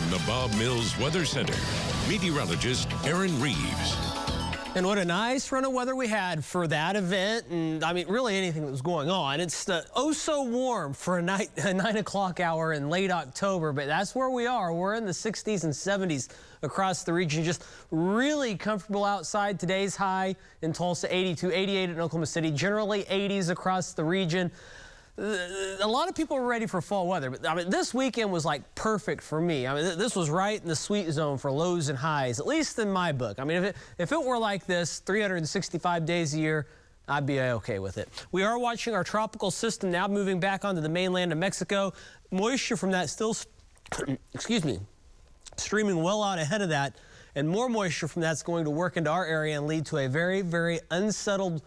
the Bob Mills Weather Center, meteorologist Aaron Reeves. And what a nice run of weather we had for that event, and I mean really anything that was going on. It's oh so warm for a 9 o'clock hour in late October, but that's where we are. We're in the 60s and 70s across the region. Just really comfortable outside. Today's high in Tulsa, 82, 88 in Oklahoma City, generally 80s across the region. A lot of people were ready for fall weather, but I mean, this weekend was like perfect for me. I mean, this was right in the sweet zone for lows and highs, at least in my book. I mean, if it were like this 365 days a year, I'd be okay with it. We are watching our tropical system now moving back onto the mainland of Mexico. Moisture from that still, excuse me, streaming well out ahead of that, and more moisture from that's going to work into our area and lead to a very, very unsettled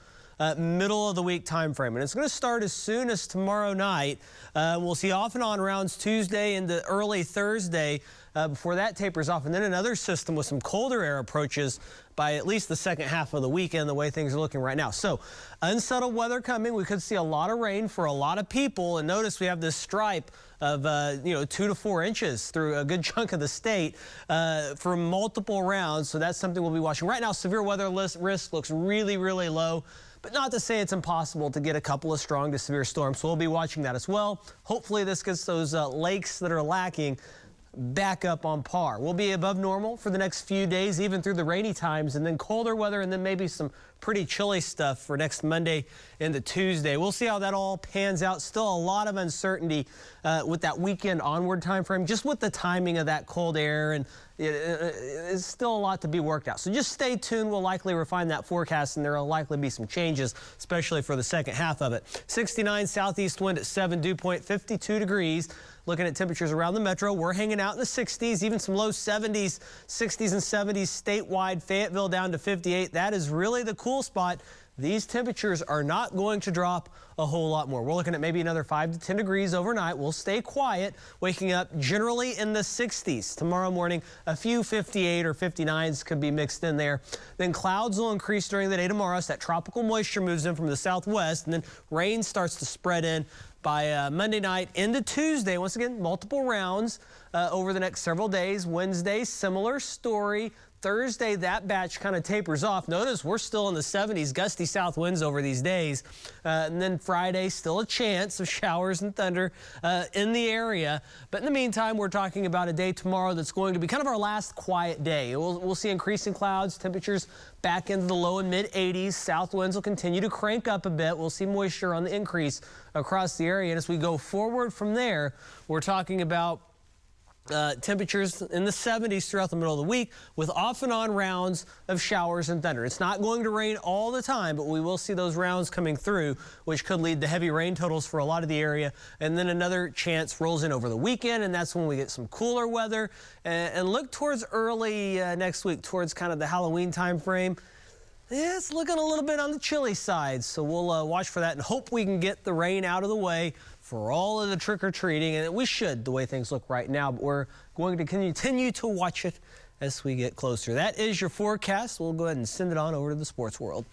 middle of the week time frame. And it's going to start as soon as tomorrow night. We'll see off and on rounds Tuesday into early Thursday before that tapers off. And then another system with some colder air approaches by at least the second half of the weekend, the way things are looking right now. So unsettled weather coming. We could see a lot of rain for a lot of people. And notice we have this stripe of 2 to 4 inches through a good chunk of the state for multiple rounds. So that's something we'll be watching. Right now, severe weather risk looks really, really low. But not to say it's impossible to get a couple of strong to severe storms. So we'll be watching that as well. Hopefully this gets those lakes that are lacking back up on par. We'll be above normal for the next few days, even through the rainy times, and then colder weather, and then maybe some pretty chilly stuff for next Monday into Tuesday. We'll see how that all pans out. Still a lot of uncertainty with that weekend onward time frame, just with the timing of that cold air, and it's still a lot to be worked out. So just stay tuned. We'll likely refine that forecast, and there will likely be some changes, especially for the second half of it. 69 southeast wind at 7, dew point 52 degrees. Looking at temperatures around the metro, we're hanging out in the 60s, even some low 70s, 60s and 70s statewide. Fayetteville down to 58. That is really the cool spot. These temperatures are not going to drop a whole lot more. We're looking at maybe another 5 to 10 degrees overnight. We'll stay quiet, waking up generally in the 60s. Tomorrow morning, a few 58 or 59s could be mixed in there. Then clouds will increase during the day tomorrow. So that tropical moisture moves in from the southwest, and then rain starts to spread in by Monday night into Tuesday. Once again, multiple rounds over the next several days. Wednesday, similar story. Thursday, that batch kind of tapers off. Notice we're still in the 70s, gusty south winds over these days. And then Friday, still a chance of showers and thunder in the area. But in the meantime, we're talking about a day tomorrow that's going to be kind of our last quiet day. We'll see increasing clouds, temperatures back into the low and mid 80s. South winds will continue to crank up a bit. We'll see moisture on the increase across the area. And as we go forward from there, we're talking about temperatures in the 70s throughout the middle of the week with off and on rounds of showers and thunder. It's not going to rain all the time, but we will see those rounds coming through, which could lead to heavy rain totals for a lot of the area. And then another chance rolls in over the weekend, and that's when we get some cooler weather. And look towards early next week, towards kind of the Halloween time frame. Yeah, it's looking a little bit on the chilly side, so we'll watch for that and hope we can get the rain out of the way for all of the trick-or-treating, and we should, the way things look right now, but we're going to continue to watch it as we get closer. That is your forecast. We'll go ahead and send it on over to the sports world.